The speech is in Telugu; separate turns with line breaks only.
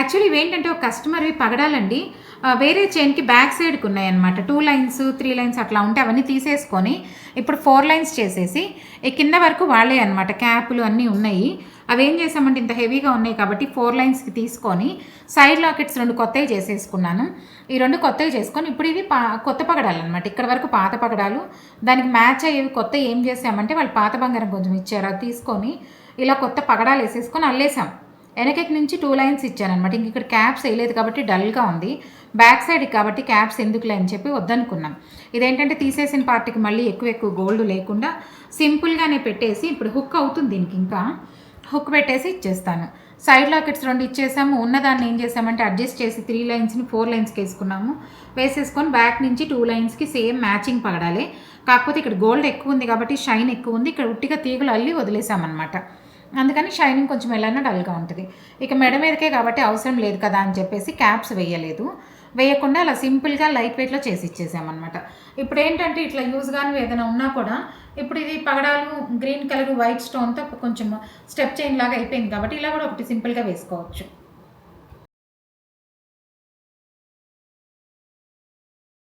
యాక్చువల్లీ ఇవేంటంటే ఒక కస్టమర్వి పగడాలండి వేరే చైన్కి బ్యాక్ సైడ్కి ఉన్నాయన్నమాట. 2 లైన్స్ 3 లైన్స్ అట్లా ఉంటే అవన్నీ తీసేసుకొని ఇప్పుడు 4 లైన్స్ చేసేసి ఈ కింద వరకు వాళ్ళే అనమాట. క్యాపులు అన్నీ ఉన్నాయి. అవి ఏం చేసామంటే ఇంత హెవీగా ఉన్నాయి కాబట్టి 4 లైన్స్కి తీసుకొని సైడ్ లాకెట్స్ 2 కొత్తవి చేసేసుకున్నాను. ఈ 2 కొత్తవి చేసుకొని ఇప్పుడు ఇవి కొత్త పగడాలు అనమాట. ఇక్కడ వరకు పాత పగడాలు, దానికి మ్యాచ్ అయ్యేవి కొత్త ఏం చేసామంటే వాళ్ళు పాత బంగారం కొంచెం ఇచ్చారు, అది తీసుకొని ఇలా కొత్త పగడాలు వేసేసుకొని అల్లేసాం. వెనకకి నుంచి 2 లైన్స్ ఇచ్చానమాట. ఇంక ఇక్కడ క్యాప్స్ వేయలేదు కాబట్టి డల్గా ఉంది. బ్యాక్ సైడ్ కాబట్టి క్యాప్స్ ఎందుకులే అని చెప్పి వద్దనుకున్నాం. ఇదేంటంటే తీసేసిన పార్టీకి మళ్ళీ ఎక్కువ గోల్డ్ లేకుండా సింపుల్గానే పెట్టేసి ఇప్పుడు హుక్ అవుతుంది. దీనికి ఇంకా హుక్ పెట్టేసి ఇచ్చేస్తాను. Side lockets 2 ఇచ్చేసాము. ఉన్నదాన్ని ఏం చేసామంటే అడ్జస్ట్ చేసి 3 లైన్స్ని 4 లైన్స్కి వేసుకున్నాము. వేసేసుకొని బ్యాక్ నుంచి 2 లైన్స్కి సేమ్ మ్యాచింగ్ పగడాలి. కాకపోతే ఇక్కడ గోల్డ్ ఎక్కువ ఉంది కాబట్టి షైన్ ఎక్కువ ఉంది. ఇక్కడ ఉట్టిగా తీగలు అల్లి వదిలేసామన్నమాట. అందుకని షైనింగ్ కొంచెం ఎలా డల్గా ఉంటుంది. ఇక మెడ మీదకే కాబట్టి అవసరం లేదు కదా అని చెప్పేసి క్యాప్స్ వేయకుండా అలా సింపుల్గా లైట్ వెయిట్లో చేసి ఇచ్చేసామన్నమాట. ఇప్పుడు ఏంటంటే ఇట్లా యూజ్ కానీ ఏదైనా ఉన్నా కూడా ఇప్పుడు ఇది పగడాలు గ్రీన్ కలర్ వైట్ స్టోన్తో కొంచెం స్టెప్ చైన్ లాగా అయిపోయింది కాబట్టి ఇలా కూడా ఒకటి సింపుల్గా వేసుకోవచ్చు.